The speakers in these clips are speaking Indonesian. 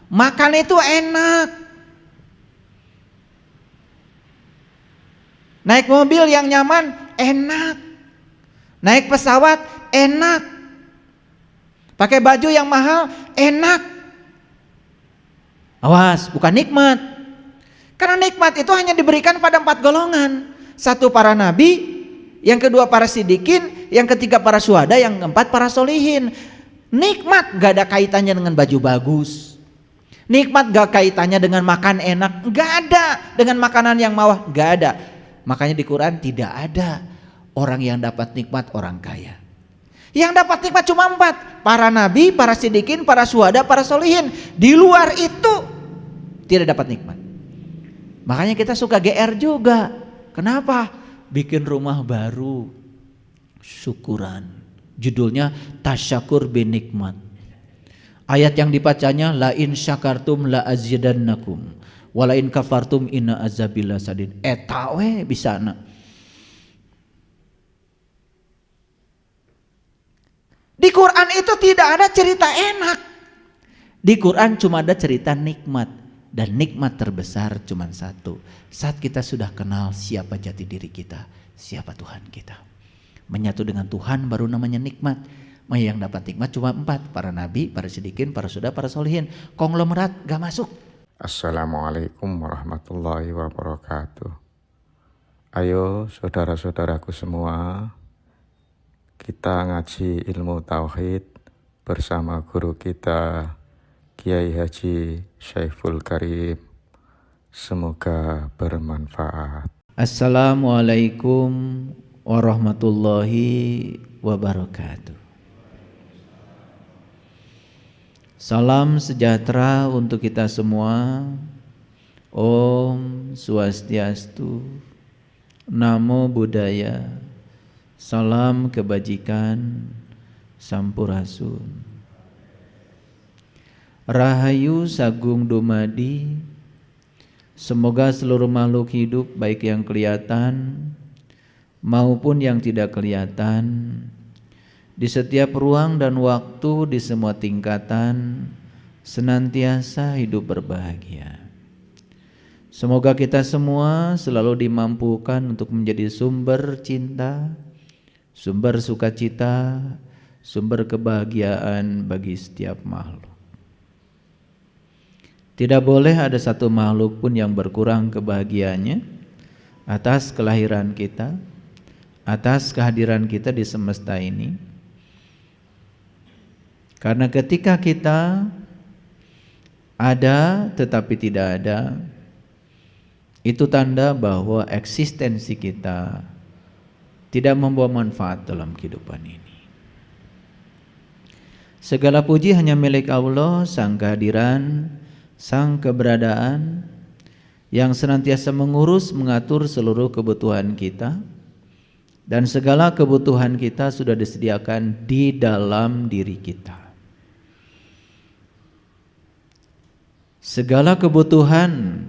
Makan itu enak. Naik mobil yang nyaman enak. Naik pesawat enak. Pakai baju yang mahal enak. Awas, bukan nikmat. Karena nikmat itu hanya diberikan pada 4 golongan. 1 para nabi, yang kedua para siddiqin, yang ketiga para syuhada, yang keempat para solihin. Nikmat gak ada kaitannya dengan baju bagus. Nikmat gak kaitannya dengan makan enak, gak ada. Dengan makanan yang mewah, gak ada. Makanya di Quran tidak ada orang yang dapat nikmat orang kaya. Yang dapat nikmat cuma 4, para nabi, para siddiqin, para syuhada, para solihin. Di luar itu tidak dapat nikmat. Makanya kita suka GR juga. Kenapa? Bikin rumah baru, syukuran. Judulnya tasyakur binikmat. Ayat yang dibacanya la in syakartum la azidannakum wa la in kafartum inna azabi lasadid. Eta we bisana. Di Quran itu tidak ada cerita enak. Di Quran cuma ada cerita nikmat. Dan nikmat terbesar cuma 1. Saat kita sudah kenal siapa jati diri kita, siapa Tuhan kita. Menyatu dengan Tuhan baru namanya nikmat. Yang dapat nikmat cuma 4, para nabi, para siddiqin, para syuhada, para solihin. Konglomerat gak masuk. Assalamualaikum warahmatullahi wabarakatuh. Ayo saudara-saudaraku semua, kita ngaji ilmu tauhid bersama guru kita Kiai Haji Syaiful Karim. Semoga bermanfaat. Assalamualaikum warahmatullahi wabarakatuh. Salam sejahtera untuk kita semua. Om Swastiastu, Namo Buddhaya, salam kebajikan, Sampurasun. Rahayu Sagung Dumadi. Semoga seluruh makhluk hidup, baik yang kelihatan maupun yang tidak kelihatan, di setiap ruang dan waktu, di semua tingkatan, senantiasa hidup berbahagia. Semoga kita semua selalu dimampukan untuk menjadi sumber cinta, sumber sukacita, sumber kebahagiaan bagi setiap makhluk. Tidak boleh ada satu makhluk pun yang berkurang kebahagiaannya atas kelahiran kita, atas kehadiran kita di semesta ini. Karena ketika kita ada tetapi tidak ada, itu tanda bahwa eksistensi kita tidak membawa manfaat dalam kehidupan ini. Segala puji hanya milik Allah, Sang kehadiran, Sang keberadaan yang senantiasa mengurus, mengatur seluruh kebutuhan kita, dan segala kebutuhan kita sudah disediakan di dalam diri kita. Segala kebutuhan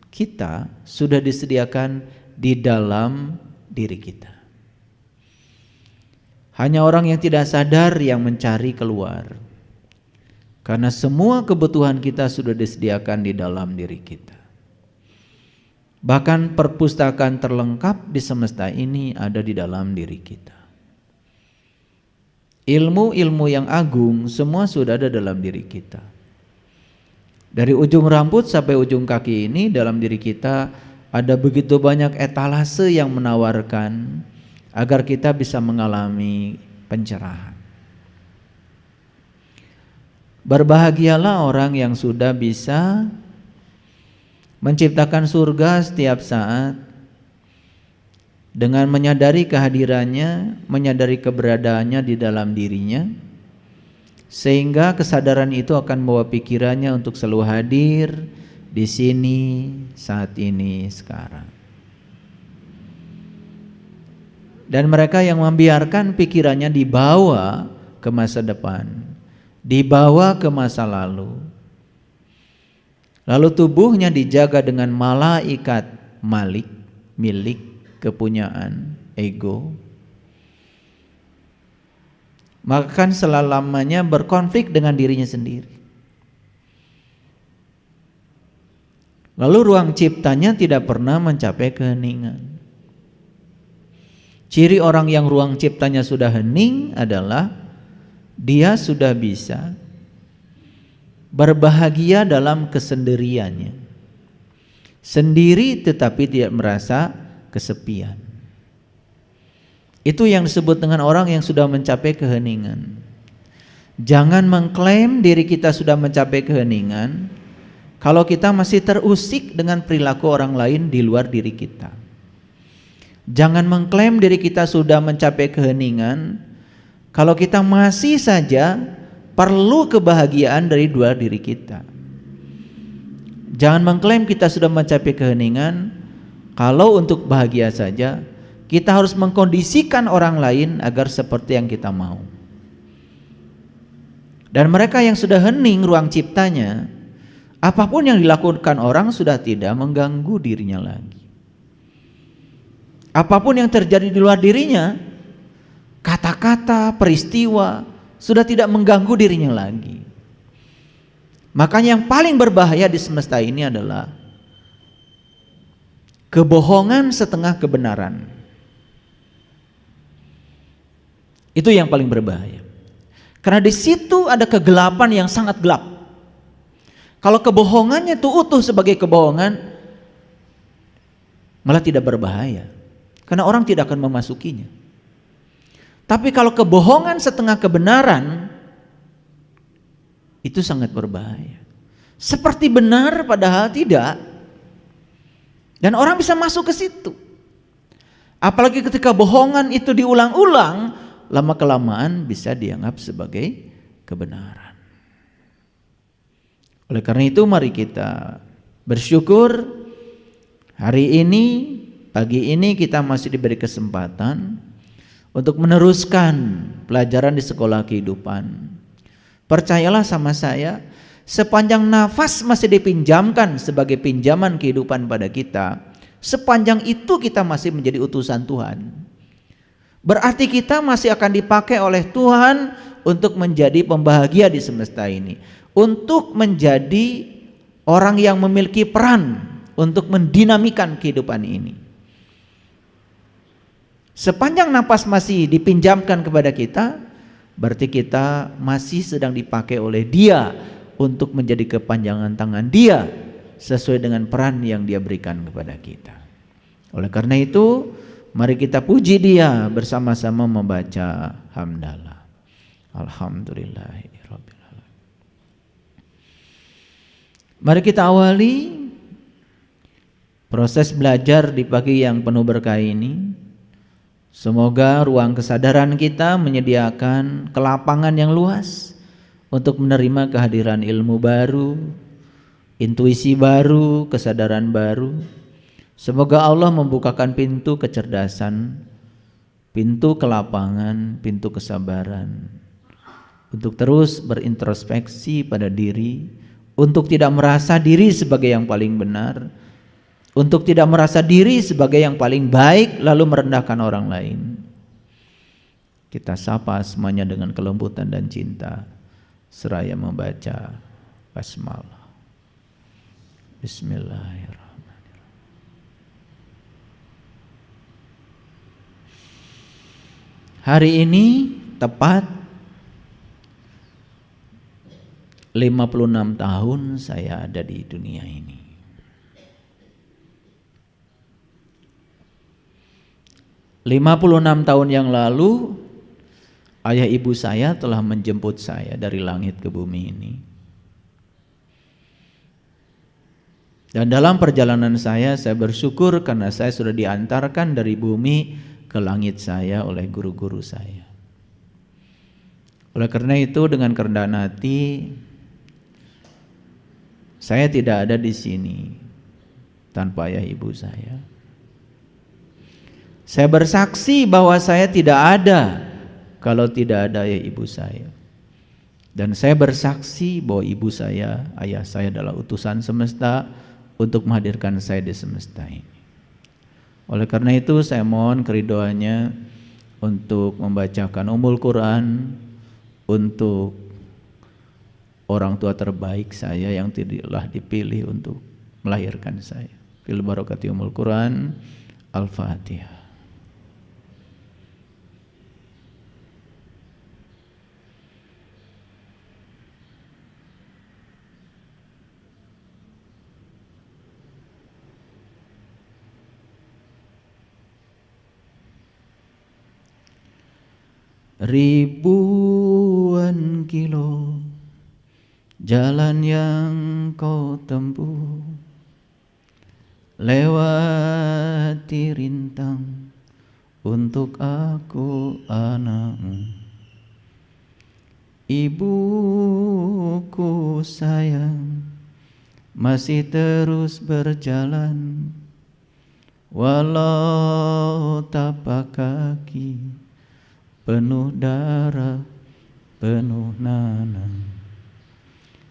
kita sudah disediakan di dalam diri kita. Hanya orang yang tidak sadar yang mencari keluar. Karena semua kebutuhan kita sudah disediakan di dalam diri kita. Bahkan perpustakaan terlengkap di semesta ini ada di dalam diri kita. Ilmu-ilmu yang agung semua sudah ada dalam diri kita. Dari ujung rambut sampai ujung kaki ini dalam diri kita ada begitu banyak etalase yang menawarkan agar kita bisa mengalami pencerahan. Berbahagialah orang yang sudah bisa menciptakan surga setiap saat dengan menyadari kehadirannya, menyadari keberadaannya di dalam dirinya, sehingga kesadaran itu akan membawa pikirannya untuk selalu hadir di sini, saat ini, sekarang. Dan mereka yang membiarkan pikirannya dibawa ke masa depan, dibawa ke masa lalu, lalu tubuhnya dijaga dengan malaikat malik, milik, kepunyaan, ego, maka kan selama-lamanya berkonflik dengan dirinya sendiri. Lalu ruang ciptanya tidak pernah mencapai keheningan. Ciri orang yang ruang ciptanya sudah hening adalah dia sudah bisa berbahagia dalam kesendiriannya. Sendiri tetapi tidak merasa kesepian. Itu yang disebut dengan orang yang sudah mencapai keheningan. Jangan mengklaim diri kita sudah mencapai keheningan kalau kita masih terusik dengan perilaku orang lain di luar diri kita. Jangan mengklaim diri kita sudah mencapai keheningan kalau kita masih saja perlu kebahagiaan dari luar diri kita. Jangan mengklaim kita sudah mencapai keheningan kalau untuk bahagia saja kita harus mengkondisikan orang lain agar seperti yang kita mau. Dan mereka yang sudah hening ruang ciptanya, apapun yang dilakukan orang sudah tidak mengganggu dirinya lagi. Apapun yang terjadi di luar dirinya, kata-kata, peristiwa sudah tidak mengganggu dirinya lagi. Makanya yang paling berbahaya di semesta ini adalah kebohongan setengah kebenaran. Itu yang paling berbahaya. Karena di situ ada kegelapan yang sangat gelap. Kalau kebohongannya itu utuh sebagai kebohongan, malah tidak berbahaya. Karena orang tidak akan memasukinya. Tapi kalau kebohongan setengah kebenaran, itu sangat berbahaya. Seperti benar padahal tidak. Dan orang bisa masuk ke situ. Apalagi ketika bohongan itu diulang-ulang, lama-kelamaan bisa dianggap sebagai kebenaran. Oleh karena itu mari kita bersyukur hari ini, pagi ini kita masih diberi kesempatan untuk meneruskan pelajaran di sekolah kehidupan. Percayalah sama saya, sepanjang nafas masih dipinjamkan sebagai pinjaman kehidupan pada kita, sepanjang itu kita masih menjadi utusan Tuhan. Berarti kita masih akan dipakai oleh Tuhan untuk menjadi pembahagia di semesta ini, untuk menjadi orang yang memiliki peran untuk mendinamikan kehidupan ini. Sepanjang napas masih dipinjamkan kepada kita, berarti kita masih sedang dipakai oleh Dia untuk menjadi kepanjangan tangan Dia sesuai dengan peran yang Dia berikan kepada kita. Oleh karena itu, mari kita puji Dia bersama-sama membaca hamdalah. Alhamdulillahirabbil alamin. Mari kita awali proses belajar di pagi yang penuh berkah ini. Semoga ruang kesadaran kita menyediakan kelapangan yang luas untuk menerima kehadiran ilmu baru, intuisi baru, kesadaran baru. Semoga Allah membukakan pintu kecerdasan, pintu kelapangan, pintu kesabaran untuk terus berintrospeksi pada diri, untuk tidak merasa diri sebagai yang paling benar, untuk tidak merasa diri sebagai yang paling baik lalu merendahkan orang lain. Kita sapa semuanya dengan kelembutan dan cinta seraya membaca basmalah. Bismillahirrahmanirrahim. Hari ini tepat 56 tahun saya ada di dunia ini. 56 tahun yang lalu ayah ibu saya telah menjemput saya dari langit ke bumi ini. Dan dalam perjalanan saya bersyukur karena saya sudah diantarkan dari bumi ke langit saya oleh guru-guru saya. Oleh karena itu dengan kerendahan hati saya tidak ada di sini tanpa ayah ibu saya. Saya bersaksi bahwa saya tidak ada kalau tidak ada ayah ibu saya. Dan saya bersaksi bahwa ibu saya, ayah saya adalah utusan semesta untuk menghadirkan saya di semesta ini. Oleh karena itu saya mohon keridhoannya untuk membacakan Ummul Quran untuk orang tua terbaik saya yang telah dipilih untuk melahirkan saya. Fil barakati umul Quran. Al-Fatihah. Ribuan kilo jalan yang kau tempuh, lewati rintang untuk aku anakmu. Ibuku sayang masih terus berjalan, walau tapak kaki penuh darah, penuh nanah,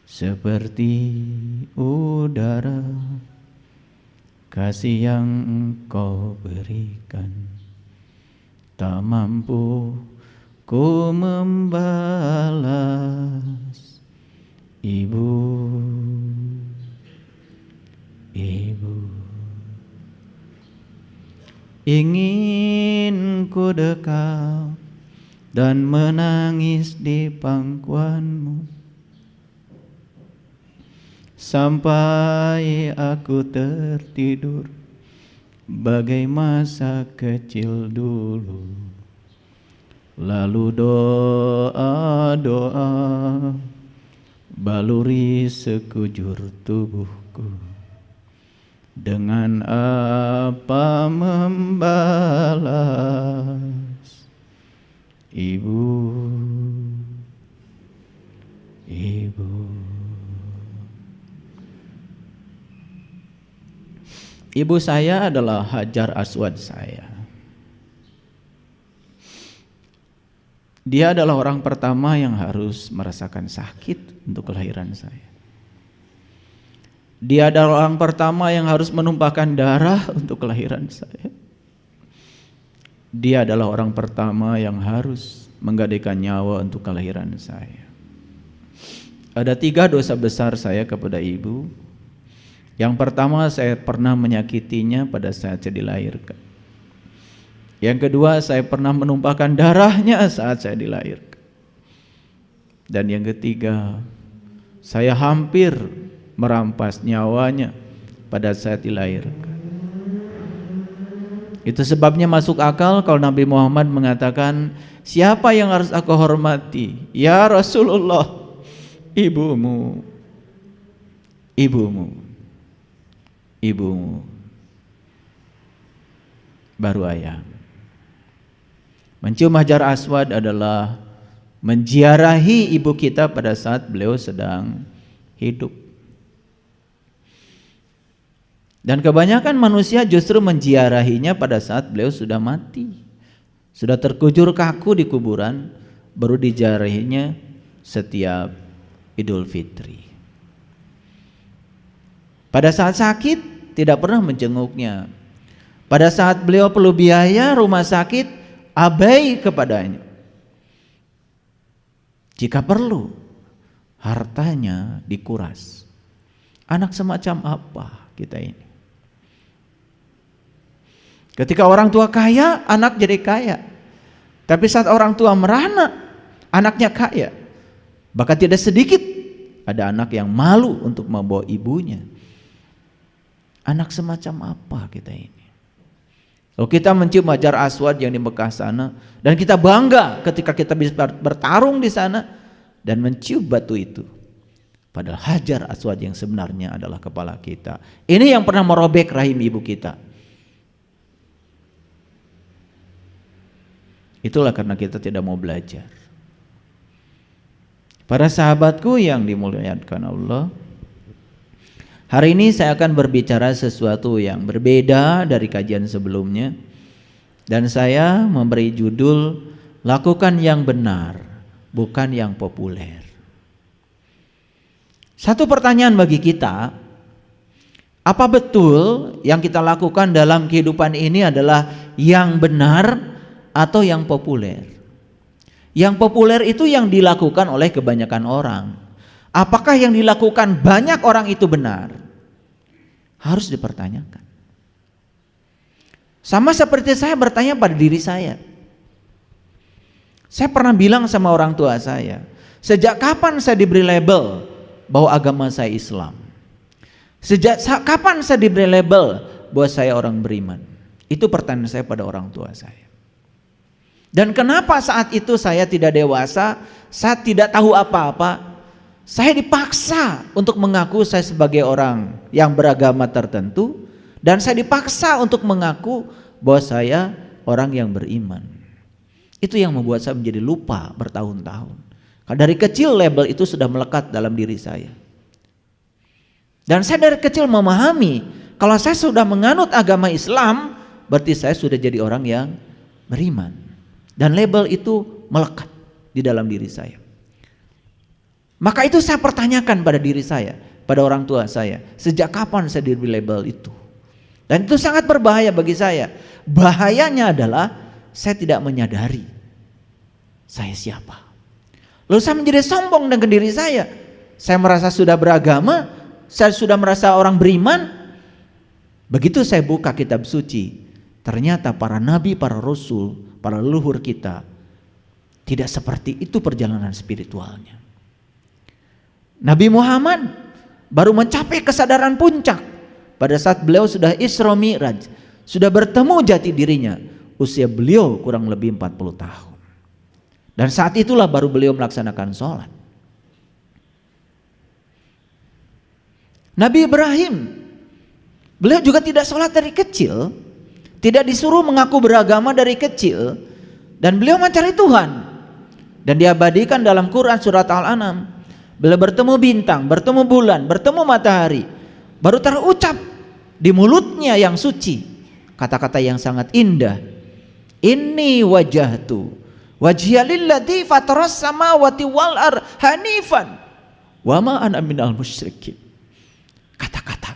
seperti udara kasih yang engkau berikan, tak mampu ku membalas. Ibu, ibu, ingin ku dekat dan menangis di pangkuanmu, sampai aku tertidur bagai masa kecil dulu. Lalu doa-doa baluri sekujur tubuhku, dengan apa membalas. Ibu, ibu. Ibu saya adalah Hajar Aswad saya. Dia adalah orang pertama yang harus merasakan sakit untuk kelahiran saya. Dia adalah orang pertama yang harus menumpahkan darah untuk kelahiran saya. Dia adalah orang pertama yang harus menggadaikan nyawa untuk kelahiran saya. Ada 3 dosa besar saya kepada ibu. Yang pertama, saya pernah menyakitinya pada saat saya dilahirkan. Yang kedua, saya pernah menumpahkan darahnya saat saya dilahirkan. Dan yang ketiga, saya hampir merampas nyawanya pada saat dilahirkan. Itu sebabnya masuk akal kalau Nabi Muhammad mengatakan, siapa yang harus aku hormati? Ya Rasulullah, ibumu, ibumu, ibumu, baru ayah. Mencium Hajar Aswad adalah menziarahi ibu kita pada saat beliau sedang hidup. Dan kebanyakan manusia justru menziarahinya pada saat beliau sudah mati, sudah terkujur kaku di kuburan, baru diziarahinya setiap Idul Fitri. Pada saat sakit tidak pernah menjenguknya. Pada saat beliau perlu biaya rumah sakit, abai kepadanya. Jika perlu, hartanya dikuras. Anak semacam apa kita ini? Ketika orang tua kaya, anak jadi kaya. Tapi saat orang tua merana, anaknya kaya. Bahkan tidak sedikit ada anak yang malu untuk membawa ibunya. Anak semacam apa kita ini? Kalau kita mencium Hajar Aswad yang di Mekah sana, dan kita bangga ketika kita bisa bertarung di sana dan mencium batu itu. Padahal Hajar Aswad yang sebenarnya adalah kepala kita. Ini yang pernah merobek rahim ibu kita. Itulah karena kita tidak mau belajar. Para sahabatku yang dimuliakan Allah, hari ini saya akan berbicara sesuatu yang berbeda dari kajian sebelumnya. Dan saya memberi judul, lakukan yang benar, bukan yang populer. Satu pertanyaan bagi kita, apa betul yang kita lakukan dalam kehidupan ini adalah yang benar atau yang populer? Yang populer itu yang dilakukan oleh kebanyakan orang. Apakah yang dilakukan banyak orang itu benar? harus dipertanyakan. Sama seperti saya bertanya pada diri saya. Saya pernah bilang sama orang tua saya, sejak kapan saya diberi label bahwa agama saya Islam? Sejak kapan saya diberi label bahwa saya orang beriman? Itu pertanyaan saya pada orang tua saya. Dan kenapa saat itu saya tidak dewasa, saya tidak tahu apa-apa, saya dipaksa untuk mengaku saya sebagai orang yang beragama tertentu, dan saya dipaksa untuk mengaku bahwa saya orang yang beriman. Itu yang membuat saya menjadi lupa bertahun-tahun. Karena dari kecil label itu sudah melekat dalam diri saya. Dan saya dari kecil memahami kalau saya sudah menganut agama Islam, berarti saya sudah jadi orang yang beriman. Dan label itu melekat di dalam diri saya. Maka itu saya pertanyakan pada diri saya, pada orang tua saya, sejak kapan saya diberi label itu? Dan itu sangat berbahaya bagi saya. Bahayanya adalah saya tidak menyadari saya siapa. Lalu saya menjadi sombong dengan diri saya. Saya merasa sudah beragama, saya sudah merasa orang beriman. Begitu saya buka kitab suci, ternyata para nabi, para rasul, para leluhur kita tidak seperti itu perjalanan spiritualnya. Nabi Muhammad baru mencapai kesadaran puncak pada saat beliau sudah Isra Mi'raj, sudah bertemu jati dirinya. Usia beliau kurang lebih 40 tahun. Dan saat itulah baru beliau melaksanakan sholat. Nabi Ibrahim, beliau juga tidak sholat dari kecil, tidak disuruh mengaku beragama dari kecil, dan beliau mencari Tuhan. Dan diabadikan dalam Quran surat Al-An'am, beliau bertemu bintang, bertemu bulan, bertemu matahari, baru terucap di mulutnya yang suci kata-kata yang sangat indah. Inni wajahtu wajhiya lilladzi fataras samawati wal ardh hanifan wa ma ana minal musyrikin. Kata-kata,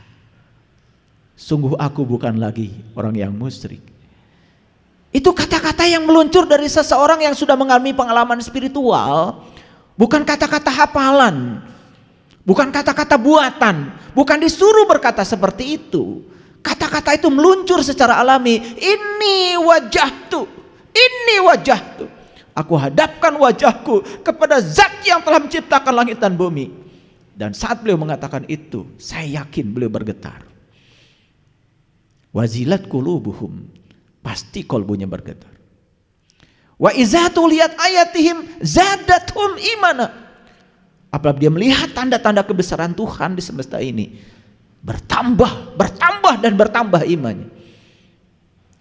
sungguh aku bukan lagi orang yang musyrik. Itu kata-kata yang meluncur dari seseorang yang sudah mengalami pengalaman spiritual, bukan kata-kata hafalan, bukan kata-kata buatan, bukan disuruh berkata seperti itu. Kata-kata itu meluncur secara alami. Inni wajahtu, inni wajahtu. Aku hadapkan wajahku kepada zat yang telah menciptakan langit dan bumi. Dan saat beliau mengatakan itu, saya yakin beliau bergetar. Wazilat qulubuhum, pasti kolbunya bergetar. Wa iza tuliyat ayatihim zadathum imana. Apabila dia melihat tanda-tanda kebesaran Tuhan di semesta ini, bertambah dan bertambah imannya.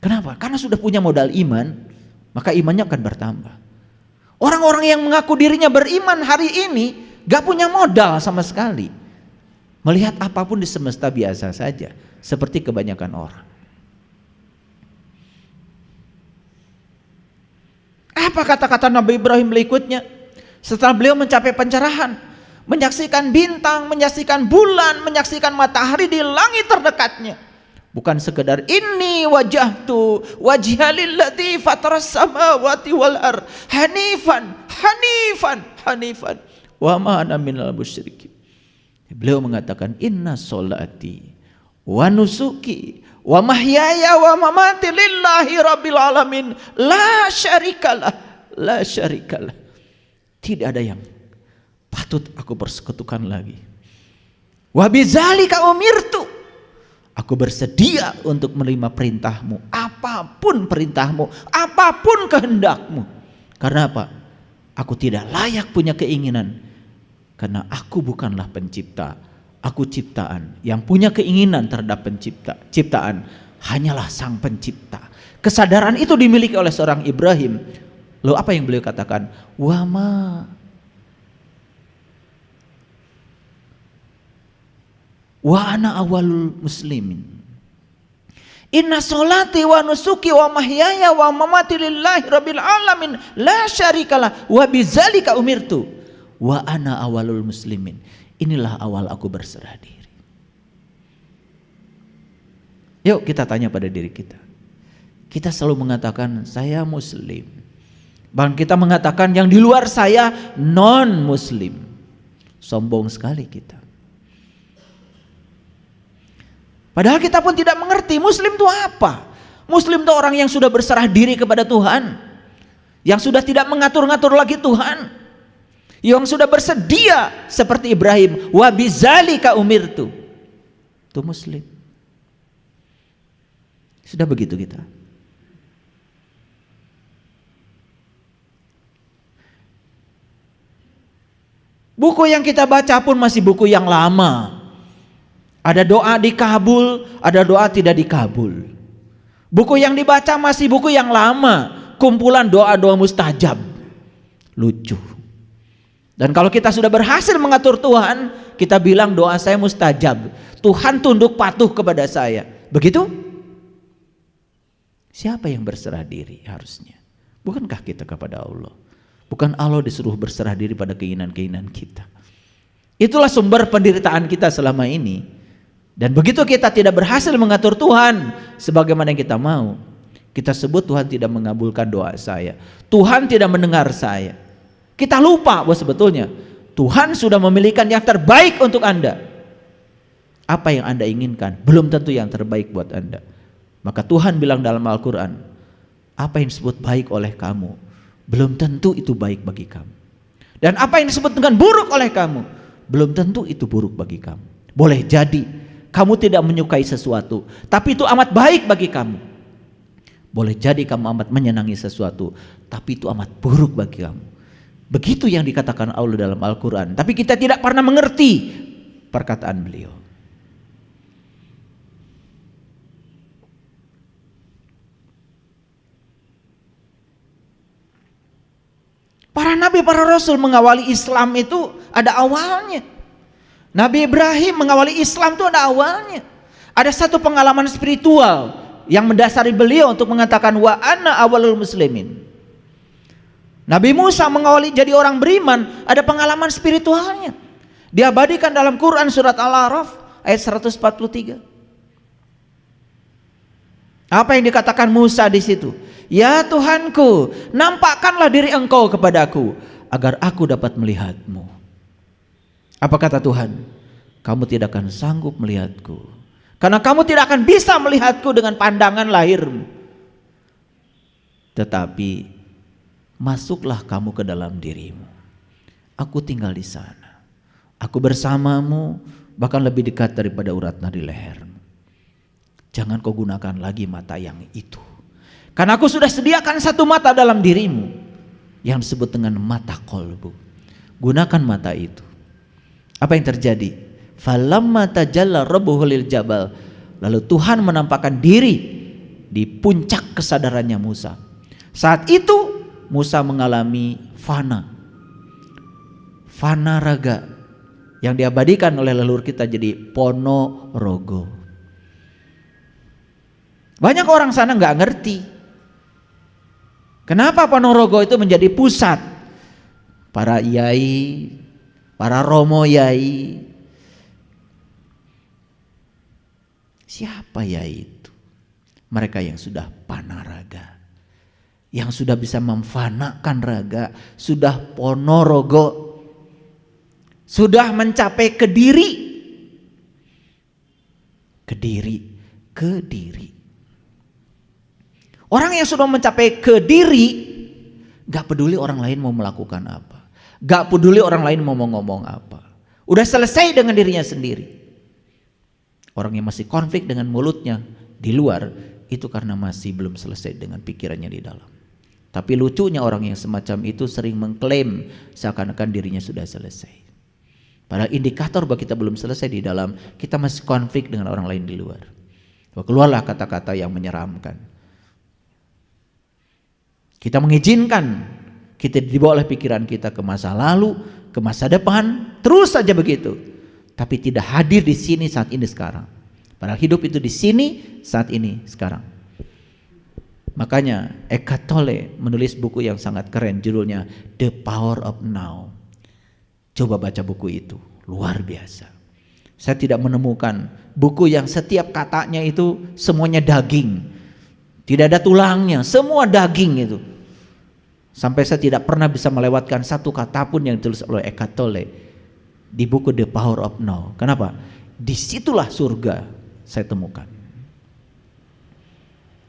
Kenapa? Karena sudah punya modal iman, maka imannya akan bertambah. Orang-orang yang mengaku dirinya beriman hari ini gak punya modal sama sekali. Melihat apapun di semesta biasa saja, seperti kebanyakan orang. Apa kata-kata Nabi Ibrahim berikutnya? Setelah beliau mencapai pencerahan, menyaksikan bintang, menyaksikan bulan, menyaksikan matahari di langit terdekatnya. Bukan sekedar inni wajahtu wajhiya lilladzi fataras samawati wal ardh hanifan wa ma ana minal musyrikin. Beliau mengatakan inna sholati wa nusuki wa mahyaya wa mamati lillahi rabbil alamin la syarikalah. Tidak ada yang patut aku persekutukan lagi. Wa bidzalika umirtu. Aku bersedia untuk menerima perintahmu, apapun perintahmu, apapun kehendakmu. Karena apa? Aku tidak layak punya keinginan, karena aku bukanlah pencipta, aku ciptaan. Yang punya keinginan terhadap ciptaan hanyalah sang pencipta. Kesadaran itu dimiliki oleh seorang Ibrahim. Lalu apa yang beliau katakan? Wa ana awalul muslimin. Inna sholati wa nusuki wa mahyaya wa mamati lillahi rabbil alamin la syarikalah wa bidzalika umirtu wa ana awalul muslimin. Inilah awal aku berserah diri. Yuk kita tanya pada diri kita. Kita selalu mengatakan saya muslim. Bahkan kita mengatakan yang di luar saya non muslim. Sombong sekali kita. Padahal kita pun tidak mengerti Muslim itu apa. Muslim itu orang yang sudah berserah diri kepada Tuhan, yang sudah tidak mengatur-ngatur lagi Tuhan, yang sudah bersedia seperti Ibrahim, wa bizalika umirtu. Itu Muslim. Sudah begitu kita. Buku yang kita baca pun masih buku yang lama. Ada doa dikabul, ada doa tidak dikabul. Buku yang dibaca masih buku yang lama, kumpulan doa-doa mustajab. Lucu. Dan kalau kita sudah berhasil mengatur Tuhan, kita bilang doa saya mustajab. Tuhan tunduk patuh kepada saya. Begitu? Siapa yang berserah diri harusnya? Bukankah kita kepada Allah? Bukan Allah disuruh berserah diri pada keinginan-keinginan kita. Itulah sumber penderitaan kita selama ini. Dan begitu kita tidak berhasil mengatur Tuhan sebagaimana yang kita mau, kita sebut Tuhan tidak mengabulkan doa saya, Tuhan tidak mendengar saya. Kita lupa bahwa sebetulnya Tuhan sudah memilihkan yang terbaik untuk Anda. Apa yang Anda inginkan belum tentu yang terbaik buat Anda. Maka Tuhan bilang dalam Al-Quran, apa yang disebut baik oleh kamu belum tentu itu baik bagi kamu. Dan apa yang disebut dengan buruk oleh kamu belum tentu itu buruk bagi kamu. Boleh jadi kamu tidak menyukai sesuatu, tapi itu amat baik bagi kamu. Boleh jadi kamu amat menyenangi sesuatu, tapi itu amat buruk bagi kamu. Begitu yang dikatakan Allah dalam Al-Quran. Tapi kita tidak pernah mengerti perkataan beliau. Para nabi, para rasul mengawali Islam itu ada awalnya. Nabi Ibrahim mengawali Islam itu ada awalnya. Ada satu pengalaman spiritual yang mendasari beliau untuk mengatakan wa ana awalul muslimin. Nabi Musa mengawali jadi orang beriman, ada pengalaman spiritualnya. Diabadikan dalam Quran surat Al-A'raf ayat 143. Apa yang dikatakan Musa di situ? Ya Tuhanku, nampakkanlah diri Engkau kepadaku agar aku dapat melihatmu. Apa kata Tuhan? Kamu tidak akan sanggup melihatku, karena kamu tidak akan bisa melihatku dengan pandangan lahirmu. Tetapi masuklah kamu ke dalam dirimu. Aku tinggal di sana. Aku bersamamu, bahkan lebih dekat daripada urat nadi lehermu. Jangan kau gunakan lagi mata yang itu, karena aku sudah sediakan satu mata dalam dirimu yang disebut dengan mata kolbu. Gunakan mata itu. Apa yang terjadi? Falamma tajalla rabbuhu lil jabal. Lalu Tuhan menampakkan diri di puncak kesadarannya Musa. Saat itu Musa mengalami fana raga yang diabadikan oleh leluhur kita jadi Ponorogo. Banyak orang sana nggak ngerti kenapa Ponorogo itu menjadi pusat para yai, para romo yai. Siapa yai itu? Mereka yang sudah panaraga, yang sudah bisa memfanakan raga, sudah Ponorogo, sudah mencapai Kediri. Orang yang sudah mencapai Kediri gak peduli orang lain mau melakukan apa, gak peduli orang lain mau ngomong apa, udah selesai dengan dirinya sendiri. Orang yang masih konflik dengan mulutnya di luar itu karena masih belum selesai dengan pikirannya di dalam. Tapi lucunya orang yang semacam itu sering mengklaim seakan-akan dirinya sudah selesai. Padahal indikator bahwa kita belum selesai di dalam, kita masih konflik dengan orang lain di luar. Keluarlah kata-kata yang menyeramkan. Kita mengizinkan kita dibawa oleh pikiran kita ke masa lalu, ke masa depan, terus saja begitu. Tapi tidak hadir di sini saat ini sekarang. Padahal hidup itu di sini saat ini sekarang. Makanya Eckhart Tolle menulis buku yang sangat keren, judulnya The Power of Now. Coba baca buku itu, luar biasa. Saya tidak menemukan buku yang setiap katanya itu semuanya daging, tidak ada tulangnya, semua daging itu. Sampai saya tidak pernah bisa melewatkan satu kata pun yang ditulis oleh Eckhart Tolle di buku The Power of Now. Kenapa? Disitulah surga saya temukan.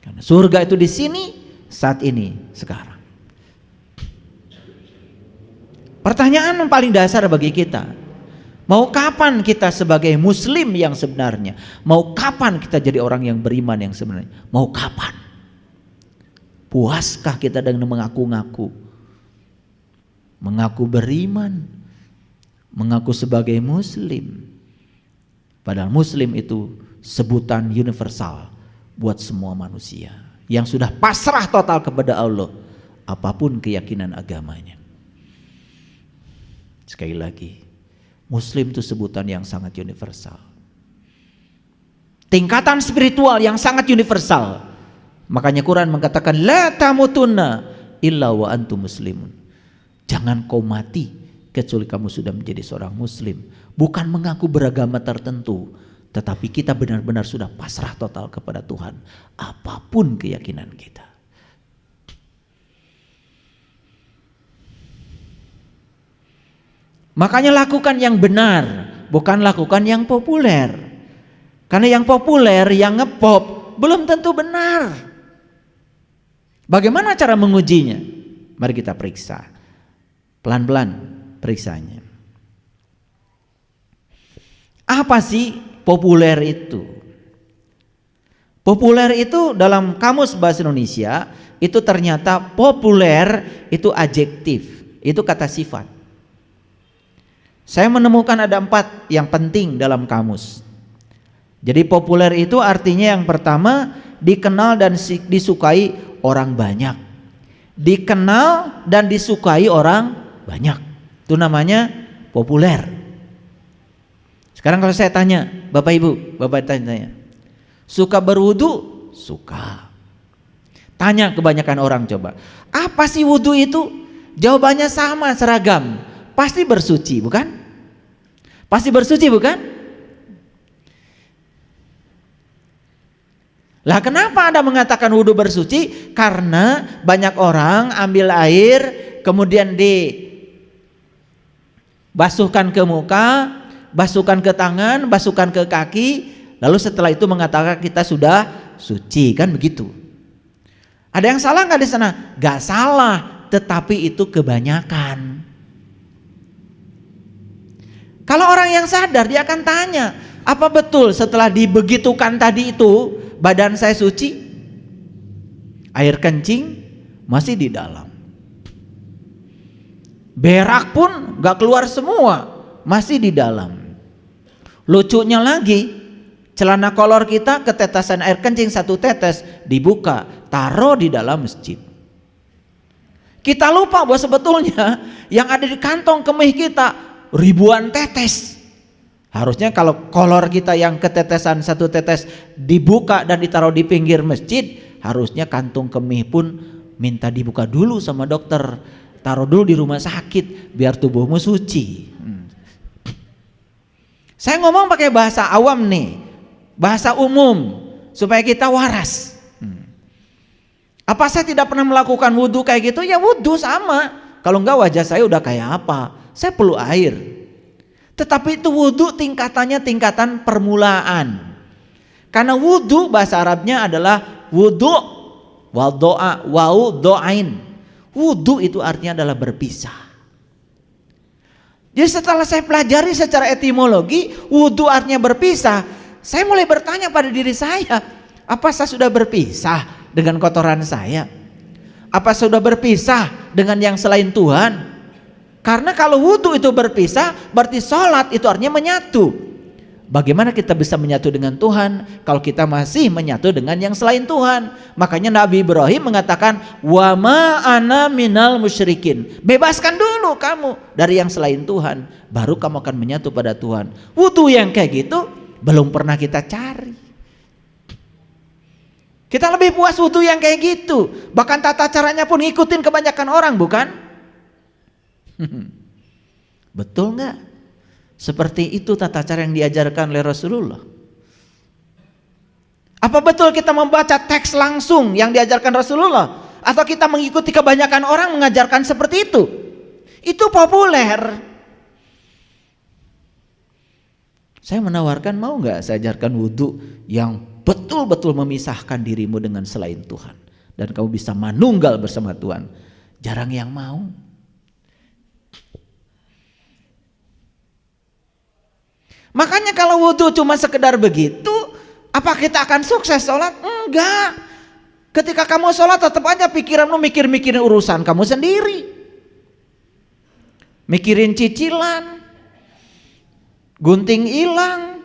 Karena surga itu di sini, saat ini, sekarang. Pertanyaan yang paling dasar bagi kita, mau kapan kita sebagai muslim yang sebenarnya? Mau kapan kita jadi orang yang beriman yang sebenarnya? Mau kapan? Puaskah kita dengan mengaku-ngaku? Mengaku beriman, mengaku sebagai muslim. Padahal muslim itu sebutan universal buat semua manusia yang sudah pasrah total kepada Allah, apapun keyakinan agamanya. Sekali lagi, muslim itu sebutan yang sangat universal. Tingkatan spiritual yang sangat universal. Makanya Quran mengatakan la tamutunna illa wa antum muslimun. Jangan kau mati kecuali kamu sudah menjadi seorang muslim. Bukan mengaku beragama tertentu, tetapi kita benar-benar sudah pasrah total kepada Tuhan, apapun keyakinan kita. Makanya lakukan yang benar, bukan lakukan yang populer. Karena yang populer, yang ngepop, belum tentu benar. Bagaimana cara mengujinya? Mari kita periksa. Pelan-pelan periksanya. Apa sih populer itu? Populer itu dalam kamus bahasa Indonesia, itu ternyata populer itu adjektif, itu kata sifat. Saya menemukan ada 4 yang penting dalam kamus. Jadi populer itu artinya yang pertama, dikenal dan disukai orang banyak. Dikenal dan disukai orang banyak. Itu namanya populer. Sekarang kalau saya tanya, Bapak Ibu, Bapak tanya, suka berwudu? Suka. Tanya kebanyakan orang coba, apa sih wudu itu? Jawabannya sama, seragam. Pasti bersuci, bukan? Pasti bersuci, bukan? Lah kenapa Anda mengatakan wudu bersuci? Karena banyak orang ambil air, kemudian dibasuhkan ke muka, basuhkan ke tangan, basuhkan ke kaki, lalu setelah itu mengatakan kita sudah suci, kan begitu? Ada yang salah nggak di sana? Gak salah, tetapi itu kebanyakan. Kalau orang yang sadar, dia akan tanya, apa betul setelah dibegitukan tadi itu badan saya suci? Air kencing masih di dalam, berak pun gak keluar semua, masih di dalam. Lucunya lagi, celana kolor kita ketetesan air kencing 1 tetes, dibuka, taruh di dalam masjid. Kita lupa bahwa sebetulnya yang ada di kantong kemih kita ribuan tetes. Harusnya kalau kolor kita yang ketetesan 1 tetes dibuka dan ditaruh di pinggir masjid, harusnya kantung kemih pun minta dibuka dulu sama dokter, taruh dulu di rumah sakit biar tubuhmu suci. Saya ngomong pakai bahasa awam nih, bahasa umum supaya kita waras. Apa saya tidak pernah melakukan wudhu kayak gitu? Ya wudhu sama. Kalau enggak wajah saya udah kayak apa? Saya perlu air. Tetapi itu wudhu tingkatannya tingkatan permulaan. Karena wudhu bahasa Arabnya adalah wudhu wal doa wau doain. Wudhu itu artinya adalah berpisah. Jadi setelah saya pelajari secara etimologi, wudhu artinya berpisah. Saya mulai bertanya pada diri saya, apa saya sudah berpisah dengan kotoran saya? Apa sudah berpisah dengan yang selain Tuhan? Karena kalau wudhu itu berpisah, berarti sholat itu artinya menyatu. Bagaimana kita bisa menyatu dengan Tuhan kalau kita masih menyatu dengan yang selain Tuhan? Makanya Nabi Ibrahim mengatakan, wa ma ana minal musyrikin. Bebaskan dulu kamu dari yang selain Tuhan, baru kamu akan menyatu pada Tuhan. Wudhu yang kayak gitu belum pernah kita cari. Kita lebih puas wudhu yang kayak gitu. Bahkan tata caranya pun ngikutin kebanyakan orang, bukan? Betul nggak? Seperti itu tata cara yang diajarkan oleh Rasulullah. Apa betul kita membaca teks langsung yang diajarkan Rasulullah? Atau kita mengikuti kebanyakan orang mengajarkan seperti itu? Itu populer. Saya menawarkan, mau nggak saya ajarkan wudhu yang betul-betul memisahkan dirimu dengan selain Tuhan, dan kamu bisa manunggal bersama Tuhan. Jarang yang mau. Makanya kalau wudhu cuma sekedar begitu, apa kita akan sukses sholat? Enggak. Ketika kamu sholat tetap aja pikiranmu mikirin urusan kamu sendiri, mikirin cicilan, gunting hilang.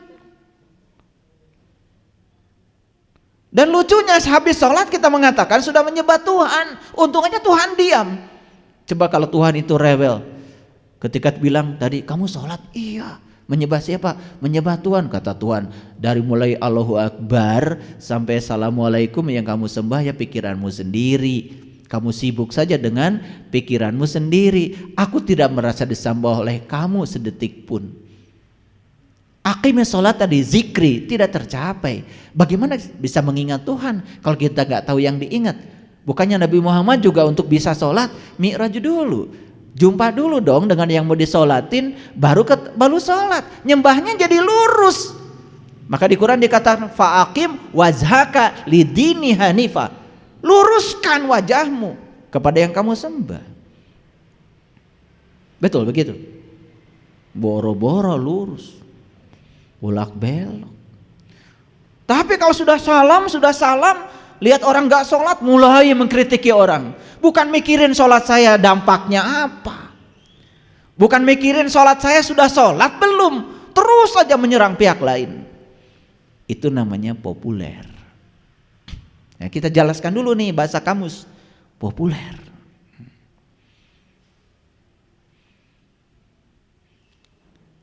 Dan lucunya habis sholat kita mengatakan sudah menyembah Tuhan, untung aja Tuhan diam. Coba kalau Tuhan itu rewel, ketika bilang tadi kamu sholat, iya, menyembah siapa? Menyembah Tuhan. Kata Tuhan, dari mulai Allahu Akbar sampai Assalamualaikum yang kamu sembah ya pikiranmu sendiri. Kamu sibuk saja dengan pikiranmu sendiri. Aku tidak merasa disembah oleh kamu sedetik pun. Aqimah sholat tadi, zikri tidak tercapai. Bagaimana bisa mengingat Tuhan kalau kita gak tahu yang diingat? Bukannya Nabi Muhammad juga untuk bisa sholat mi'raj dulu, jumpa dulu dong dengan yang mau disolatin, baru sholat. Nyembahnya jadi lurus. Maka di Quran dikatakan fa'aqim wajhaka lidini hanifa, luruskan wajahmu kepada yang kamu sembah. Betul begitu? Boro-boro lurus, bolak belok. Tapi kalau sudah salam, lihat orang gak sholat mulai mengkritiki orang. Bukan mikirin sholat saya dampaknya apa, bukan mikirin sholat saya sudah sholat belum, terus saja menyerang pihak lain. Itu namanya populer. Ya, kita jelaskan dulu nih bahasa kamus populer.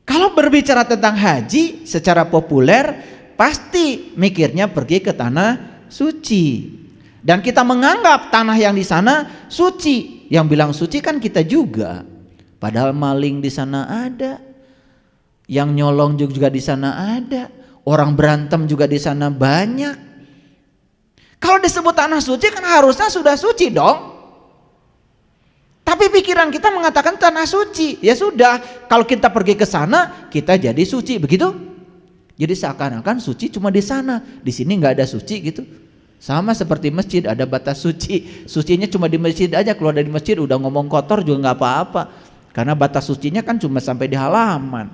Kalau berbicara tentang haji secara populer, pasti mikirnya pergi ke tanah suci. Dan kita menganggap tanah yang di sana suci. Yang bilang suci kan kita juga. Padahal maling di sana ada, yang nyolong juga di sana ada, orang berantem juga di sana banyak. Kalau disebut tanah suci kan harusnya sudah suci dong. Tapi pikiran kita mengatakan tanah suci. Ya sudah, kalau kita pergi ke sana kita jadi suci, begitu? Jadi seakan-akan suci cuma di sana, di sini nggak ada suci gitu. Sama seperti masjid, ada batas suci. Sucinya cuma di masjid aja, keluar dari masjid udah ngomong kotor juga nggak apa-apa. Karena batas sucinya kan cuma sampai di halaman.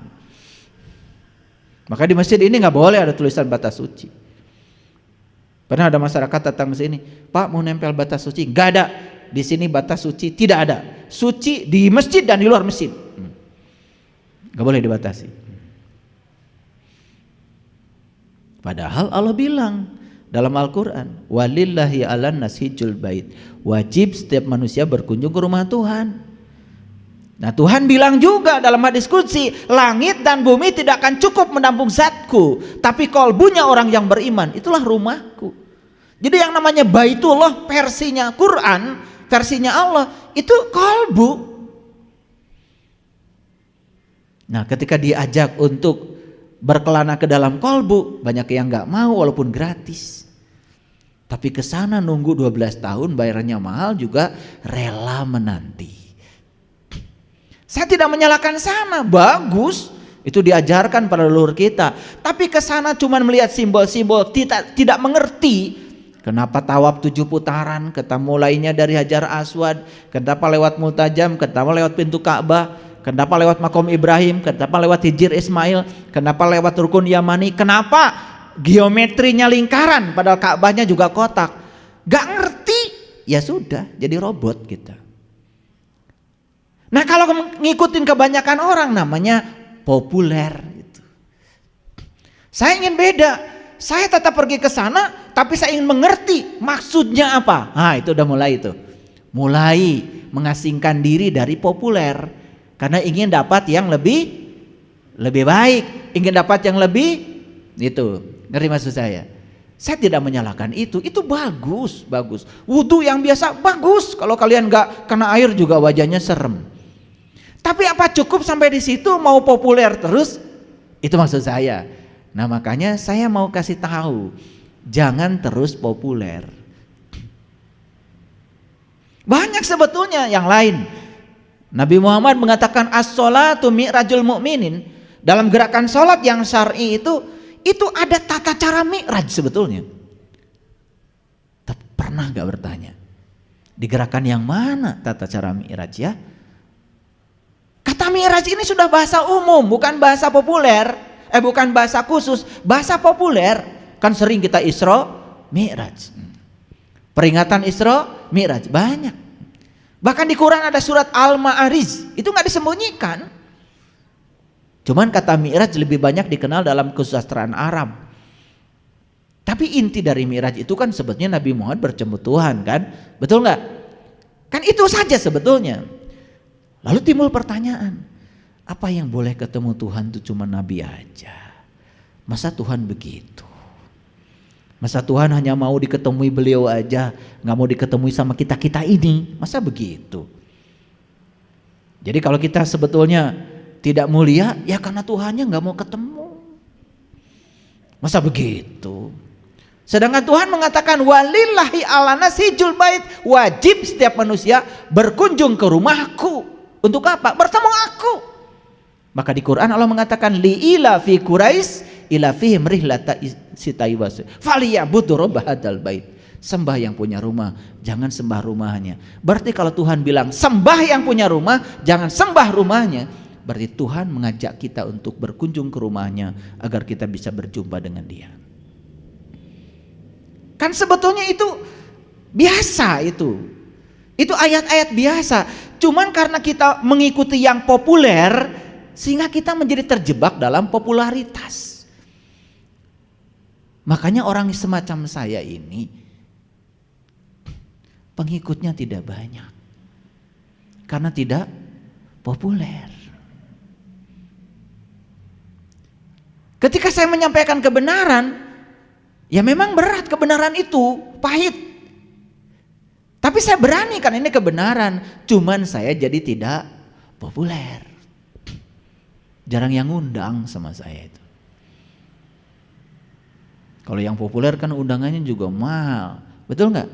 Maka di masjid ini nggak boleh ada tulisan batas suci. Pernah ada masyarakat datang ke sini, Pak mau nempel batas suci? Nggak ada. Di sini batas suci tidak ada. Suci di masjid dan di luar masjid. Nggak boleh dibatasi. Padahal Allah bilang dalam Al-Quran, walillahi 'alan nas hijjul bait, wajib setiap manusia berkunjung ke rumah Tuhan. Nah Tuhan bilang juga dalam hadis qudsi, langit dan bumi tidak akan cukup menampung zatku, tapi kolbunya orang yang beriman itulah rumahku. Jadi yang namanya Baitullah versinya Quran, versinya Allah itu kolbu. Nah ketika diajak untuk berkelana ke dalam kolbu, banyak yang gak mau walaupun gratis. Tapi ke sana nunggu 12 tahun bayarannya mahal juga rela menanti. Saya tidak menyalahkan sana, bagus. Itu diajarkan pada leluhur kita. Tapi ke sana cuma melihat simbol-simbol, tidak mengerti kenapa tawaf 7 putaran, kenapa mulainya dari Hajar Aswad, kenapa lewat Multajam, kenapa lewat pintu Ka'bah, kenapa lewat Makom Ibrahim, kenapa lewat Hijir Ismail, kenapa lewat Rukun Yamani, kenapa geometrinya lingkaran padahal Ka'bahnya juga kotak. Gak ngerti, ya sudah jadi robot kita. Nah kalau ngikutin kebanyakan orang namanya populer gitu. Saya ingin beda. Saya tetap pergi ke sana tapi saya ingin mengerti maksudnya apa. Nah itu udah mulai itu. Mulai mengasingkan diri dari populer karena ingin dapat yang lebih baik, ingin dapat yang lebih itu. Ngerti maksud saya? Saya tidak menyalahkan itu bagus. Wudhu yang biasa bagus. Kalau kalian gak kena air juga wajahnya serem. Tapi apa cukup sampai di situ mau populer terus? Itu maksud saya. Nah makanya saya mau kasih tahu, jangan terus populer. Banyak sebetulnya yang lain. Nabi Muhammad mengatakan as-sholatu mi'rajul mu'minin. Dalam gerakan sholat yang syar'i itu ada tata cara mi'raj sebetulnya. Tapi pernah gak bertanya, di gerakan yang mana tata cara mi'raj ya? Kata mi'raj ini sudah bahasa umum, bukan bahasa populer, bukan bahasa khusus, bahasa populer. Kan sering kita Isra Mi'raj. Peringatan Isra Mi'raj banyak. Bahkan di Quran ada surat Al-Ma'arij, itu gak disembunyikan. Cuman kata Mi'raj lebih banyak dikenal dalam kesusastraan Arab. Tapi inti dari Mi'raj itu kan sebetulnya Nabi Muhammad bertemu Tuhan kan? Betul nggak? Kan itu saja sebetulnya. Lalu timbul pertanyaan, apa yang boleh ketemu Tuhan itu cuma Nabi aja? Masa Tuhan begitu? Masa Tuhan hanya mau diketemui beliau aja, nggak mau diketemui sama kita-kita ini? Masa begitu? Jadi kalau kita sebetulnya tidak mulia, ya karena Tuhannya nggak mau ketemu. Masa begitu? Sedangkan Tuhan mengatakan walillahi ala nasijul bait, wajib setiap manusia berkunjung ke rumahku. Untuk apa? Bertemu aku. Maka di Quran Allah mengatakan li ila fi Quraisy ila fihim rihlata sitaiwas falyabudu rabb hadzal bait. Sembah yang punya rumah, jangan sembah rumahnya. Berarti kalau Tuhan bilang sembah yang punya rumah, jangan sembah rumahnya, berarti Tuhan mengajak kita untuk berkunjung ke rumahnya agar kita bisa berjumpa dengan Dia. Kan sebetulnya itu biasa itu. Itu ayat-ayat biasa. Cuman karena kita mengikuti yang populer sehingga kita menjadi terjebak dalam popularitas. Makanya orang semacam saya ini pengikutnya tidak banyak. Karena tidak populer. Ketika saya menyampaikan kebenaran, ya memang berat kebenaran itu, pahit. Tapi saya berani kan ini kebenaran, cuman saya jadi tidak populer. Jarang yang ngundang sama saya itu. Kalau yang populer kan undangannya juga mahal, betul nggak?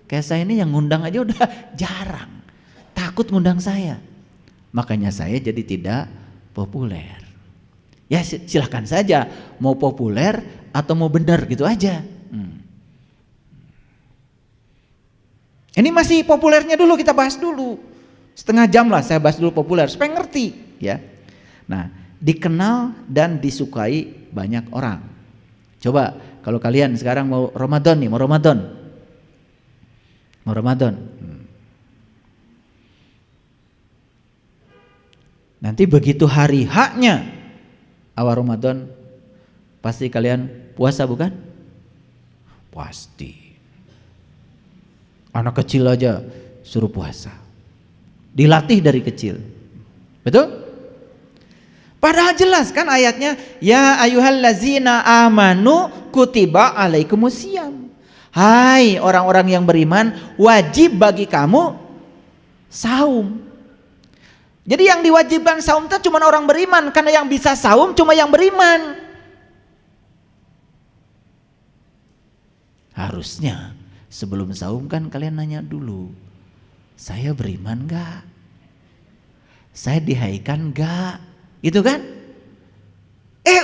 Kayak saya ini yang ngundang aja udah jarang, takut ngundang saya. Makanya saya jadi tidak populer. Ya silahkan saja mau populer atau mau benar gitu aja. Ini masih populernya dulu, kita bahas dulu. Setengah jam lah saya bahas dulu populer supaya ngerti ya. Nah, dikenal dan disukai banyak orang. Coba kalau kalian sekarang mau Ramadan nih, mau Ramadan. Nanti begitu hari haknya awal Ramadan, pasti kalian puasa bukan? Pasti. Anak kecil aja suruh puasa. Dilatih dari kecil. Betul? Padahal jelas kan ayatnya, ya ayyuhallazina amanu kutiba alaikumusiyam. Hai orang-orang yang beriman, wajib bagi kamu saum. Jadi yang diwajibkan saum itu cuma orang beriman, karena yang bisa saum cuma yang beriman. Harusnya sebelum saum kan kalian nanya dulu, saya beriman gak? Saya dihaikan gak? Gitu kan?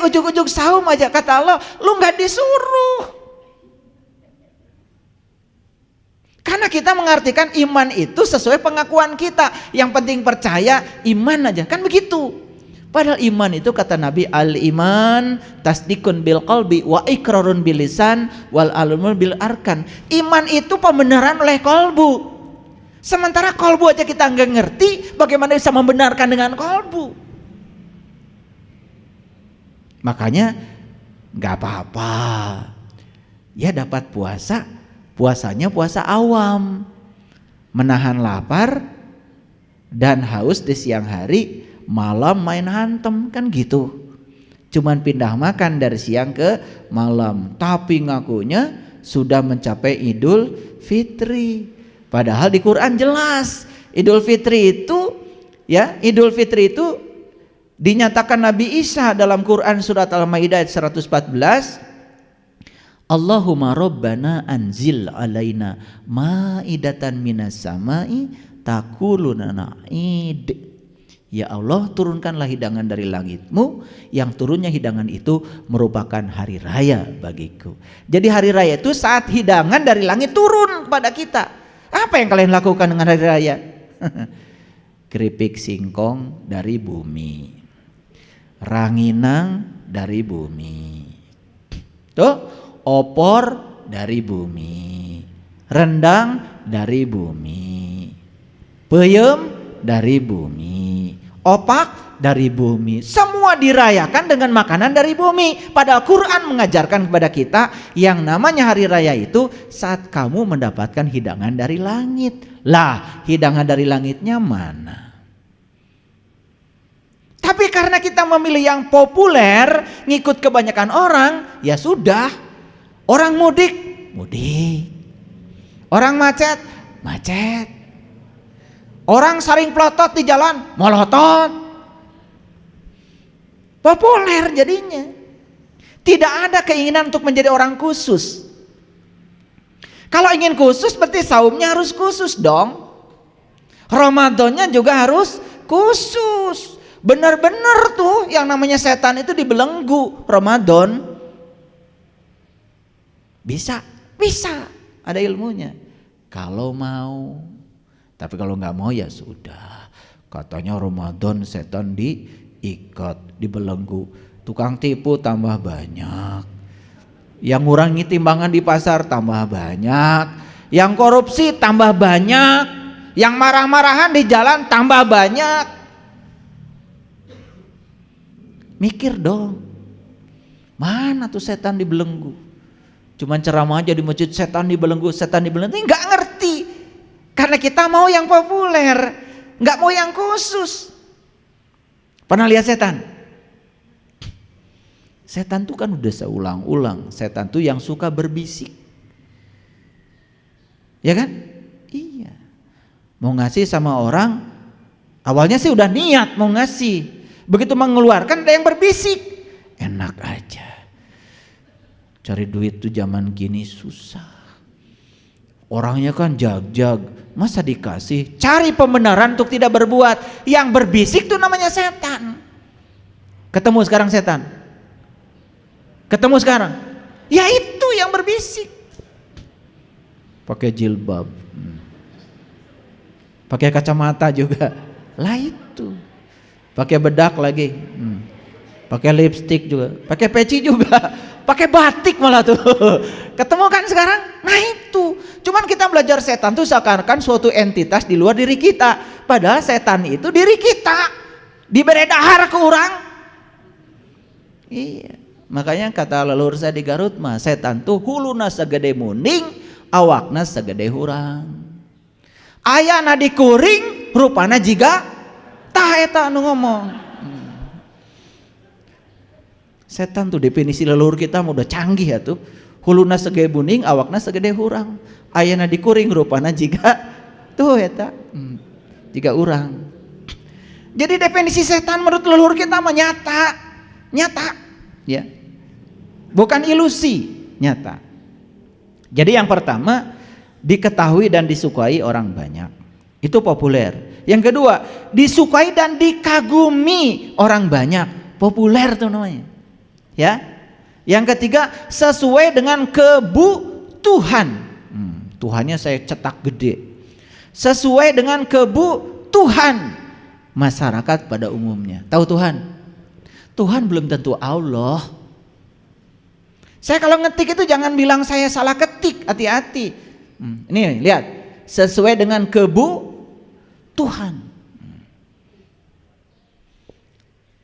Ujug-ujug saum aja kata Allah, lu gak disuruh. Karena kita mengartikan iman itu sesuai pengakuan kita. Yang penting percaya, iman aja, kan begitu. Padahal iman itu kata Nabi, al-iman tasdikun bil qalbi wa ikrarun bil lisan wal almun bil arkan. Iman itu pembenaran oleh kolbu. Sementara kolbu aja kita nggak ngerti, bagaimana bisa membenarkan dengan kolbu? Makanya nggak apa-apa. Ya dapat puasa, puasanya puasa awam, menahan lapar dan haus di siang hari, malam main hantem, kan gitu. Cuman pindah makan dari siang ke malam, tapi ngakunya sudah mencapai Idul Fitri. Padahal di Quran jelas Idul Fitri itu dinyatakan Nabi Isa dalam Quran surat Al-Maidah ayat 114. Allahumma rabbana anzil alaina ma'idatan minas sama'i takuluna na'id. Ya Allah, turunkanlah hidangan dari langitmu, yang turunnya hidangan itu merupakan hari raya bagiku. Jadi hari raya itu saat hidangan dari langit turun kepada kita. Apa yang kalian lakukan dengan hari raya? Keripik singkong dari bumi, ranginang dari bumi, tuh opor dari bumi, rendang dari bumi, peyem dari bumi, opak dari bumi. Semua dirayakan dengan makanan dari bumi. Padahal Quran mengajarkan kepada kita yang namanya hari raya itu saat kamu mendapatkan hidangan dari langit. Lah, hidangan dari langitnya mana? Tapi karena kita memilih yang populer, ngikut kebanyakan orang, ya sudah. Orang mudik, mudik. Orang macet, macet. Orang saring pelotot di jalan, melotot. Populer jadinya. Tidak ada keinginan untuk menjadi orang khusus. Kalau ingin khusus berarti saumnya harus khusus dong. Ramadannya juga harus khusus. Benar-benar tuh yang namanya setan itu dibelenggu Ramadan. Bisa, bisa. Ada ilmunya. Kalau mau. Tapi kalau nggak mau ya sudah. Katanya Ramadan setan diikat, dibelenggu. Tukang tipu tambah banyak. Yang ngurangi timbangan di pasar tambah banyak. Yang korupsi tambah banyak. Yang marah-marahan di jalan tambah banyak. Mikir dong. Mana tuh setan dibelenggu? Cuman ceramah aja di masjid, setan dibelenggu, setan dibelenggu. Nggak ngerti. Karena kita mau yang populer, nggak mau yang khusus. Pernah lihat setan? Setan tuh kan udah seulang-ulang. Setan tuh yang suka berbisik. Ya kan? Iya. Mau ngasih sama orang, awalnya sih udah niat mau ngasih. Begitu mengeluarkan ada yang berbisik. Enak aja. Cari duit tuh zaman gini susah. Orangnya kan jag-jag, masa dikasih? Cari pembenaran untuk tidak berbuat. Yang berbisik tuh namanya setan. Ketemu sekarang setan? Ketemu sekarang? Ya itu yang berbisik. Pakai jilbab, pakai kacamata juga. Lah itu. Pakai bedak lagi, pakai lipstick juga, pakai peci juga, pakai batik malah tuh. Ketemu kan sekarang? Nah itu. Cuman kita belajar setan tuh seakan-akan suatu entitas di luar diri kita. Padahal setan itu diri kita. Diberi dahar ke orang. Iya. Makanya kata leluhur saya di Garut mah, setan tuh huluna segede muning, awakna segede hurang. Ayana dikuring, rupana jiga tah eta anu ngomong. Setan tuh definisi leluhur kita udah canggih ya tuh. Huluna segede muning, awakna segede hurang. Ayana dikuring, rupana jiga tuh eta jiga urang. Jadi definisi setan menurut leluhur kita mah nyata, nyata, ya, bukan ilusi, nyata. Jadi yang pertama diketahui dan disukai orang banyak, itu populer. Yang kedua disukai dan dikagumi orang banyak, populer tuh namanya, ya. Yang ketiga sesuai dengan kebutuhan. Tuhannya saya cetak gede. Sesuai dengan kebutuhan masyarakat pada umumnya. Tahu Tuhan? Tuhan belum tentu Allah. Saya kalau ngetik itu jangan bilang saya salah ketik, hati-hati. Ini lihat, sesuai dengan kebutuhan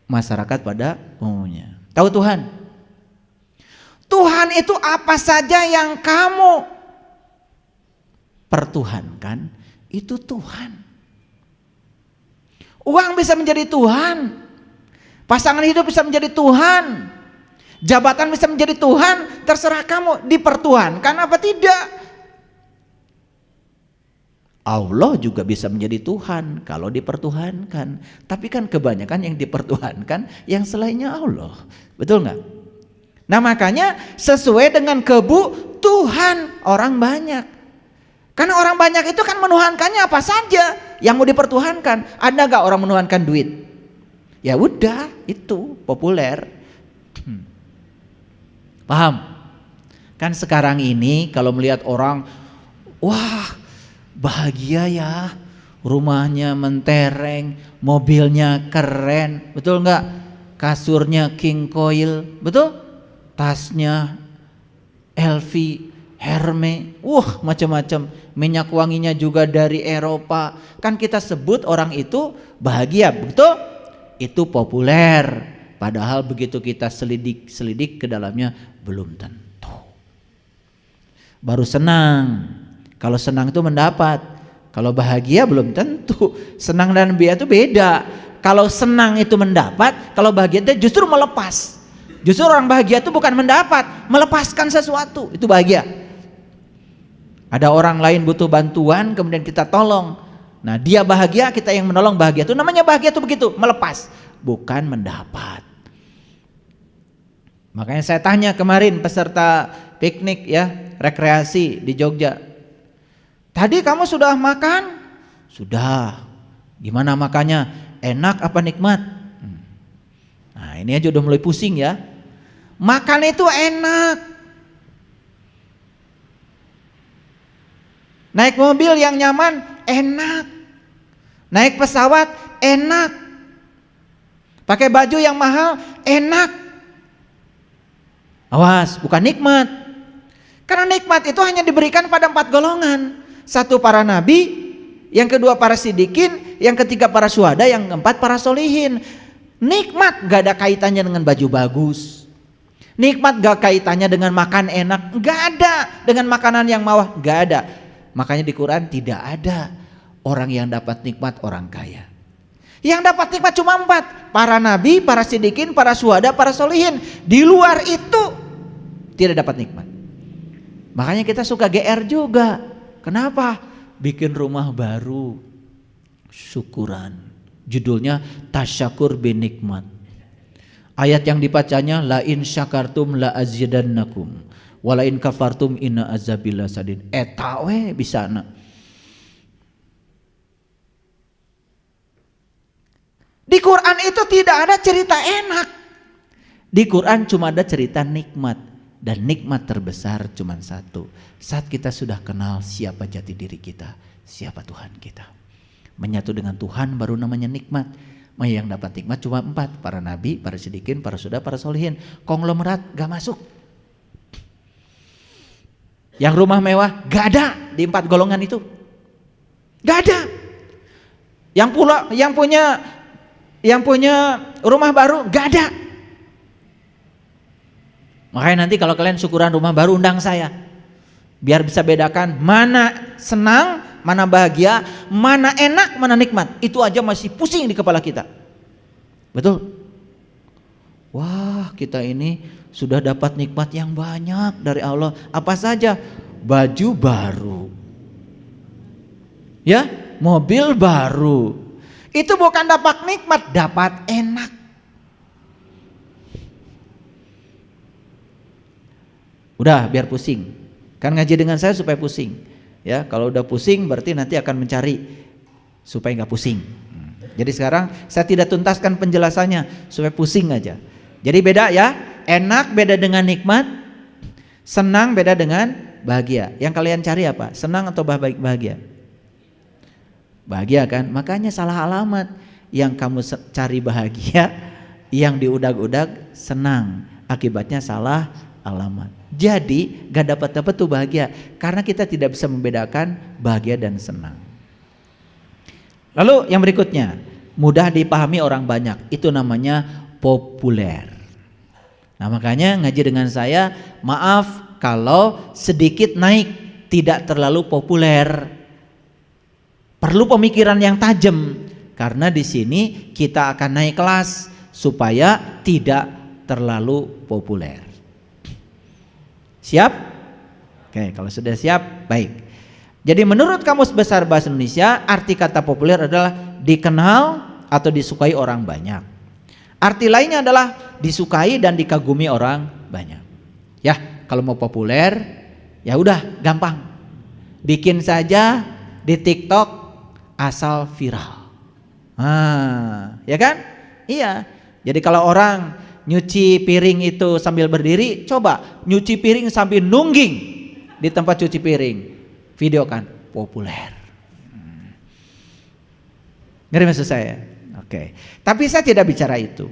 masyarakat pada umumnya. Tahu Tuhan? Tuhan itu apa saja yang kamu pertuhankan, itu Tuhan. Uang bisa menjadi Tuhan, pasangan hidup bisa menjadi Tuhan, jabatan bisa menjadi Tuhan, terserah kamu dipertuhankan apa tidak. Allah juga bisa menjadi Tuhan kalau dipertuhankan, tapi kan kebanyakan yang dipertuhankan yang selainnya Allah, betul nggak? Nah makanya sesuai dengan kebutuhan orang banyak. Karena orang banyak itu kan menuhankannya apa saja yang mau dipertuhankan. Ada gak orang menuhankan duit? Ya udah, itu populer. Paham? Kan sekarang ini kalau melihat orang, wah bahagia ya, rumahnya mentereng, mobilnya keren, betul nggak? Kasurnya king coil, betul? Tasnya LV, Hermes, macam-macam. Minyak wanginya juga dari Eropa. Kan kita sebut orang itu bahagia, betul? Itu populer. Padahal begitu kita selidik ke dalamnya belum tentu. Baru senang. Kalau senang itu mendapat. Kalau bahagia belum tentu. Senang dan bahagia itu beda. Kalau senang itu mendapat, kalau bahagia itu justru melepas. Justru orang bahagia itu bukan mendapat, melepaskan sesuatu, itu bahagia. Ada orang lain butuh bantuan, kemudian kita tolong. Nah dia bahagia, kita yang menolong bahagia. Itu namanya bahagia itu begitu, melepas, bukan mendapat. Makanya saya tanya kemarin peserta piknik ya, rekreasi di Jogja. Tadi kamu sudah makan? Sudah. Gimana makannya? Enak apa nikmat? Nah ini aja udah mulai pusing ya. Makan itu enak. Naik mobil yang nyaman enak. Naik pesawat enak. Pakai baju yang mahal enak. Awas, bukan nikmat. Karena nikmat itu hanya diberikan pada 4 golongan. 1 para nabi, yang kedua para sidikin, yang ketiga para syuhada, yang keempat para solihin. Nikmat gak ada kaitannya dengan baju bagus. Nikmat gak kaitannya dengan makan enak, gak ada. Dengan makanan yang mewah, gak ada. Makanya di Quran tidak ada orang yang dapat nikmat orang kaya. Yang dapat nikmat cuma 4, para nabi, para sidikin, para syuhada, para solihin. Di luar itu tidak dapat nikmat. Makanya kita suka GR juga. Kenapa? Bikin rumah baru, syukuran. Judulnya tasyakur binikmat. Ayat yang dibacanya la in syakartum la azidannakum wa la in kafartum inna azabil lasadid. Eta we bisana. Di Quran itu tidak ada cerita enak. Di Quran cuma ada cerita nikmat. Dan nikmat terbesar cuma 1. Saat kita sudah kenal siapa jati diri kita, siapa Tuhan kita. Menyatu dengan Tuhan baru namanya nikmat. Yang dapat nikmat cuma 4, para nabi, para sidikin, para syuhada, para solihin. Konglomerat gak masuk. Yang rumah mewah gak ada di 4 golongan itu. Gak ada. Yang punya rumah baru gak ada. Makanya nanti kalau kalian syukuran rumah baru undang saya. Biar bisa bedakan mana senang, mana bahagia, mana enak, mana nikmat. Itu aja masih pusing di kepala kita. Betul? Wah, kita ini sudah dapat nikmat yang banyak dari Allah. Apa saja? Baju baru. Ya, mobil baru. Itu bukan dapat nikmat, dapat enak. Udah biar pusing. Kan ngaji dengan saya supaya pusing. Ya, kalau udah pusing berarti nanti akan mencari supaya nggak pusing. Jadi sekarang saya tidak tuntaskan penjelasannya supaya pusing aja. Jadi beda ya, enak beda dengan nikmat, senang beda dengan bahagia. Yang kalian cari apa? Senang atau bahagia? Bahagia kan? Makanya salah alamat. Yang kamu cari bahagia, yang diudag-udag senang. Akibatnya salah alamat. Jadi gak dapat tuh bahagia karena kita tidak bisa membedakan bahagia dan senang. Lalu yang berikutnya, mudah dipahami orang banyak, itu namanya populer. Nah makanya ngaji dengan saya, maaf kalau sedikit naik, tidak terlalu populer. Perlu pemikiran yang tajam karena di sini kita akan naik kelas supaya tidak terlalu populer. Siap? Oke, kalau sudah siap, baik. Jadi menurut Kamus Besar Bahasa Indonesia, arti kata populer adalah dikenal atau disukai orang banyak. Arti lainnya adalah disukai dan dikagumi orang banyak. Ya, kalau mau populer, ya udah gampang. Bikin saja di TikTok asal viral. Ya kan? Iya. Jadi kalau orang nyuci piring itu sambil berdiri, coba nyuci piring sambil nungging di tempat cuci piring. Video kan populer. Ngerti maksud saya? Oke. Tapi saya tidak bicara itu.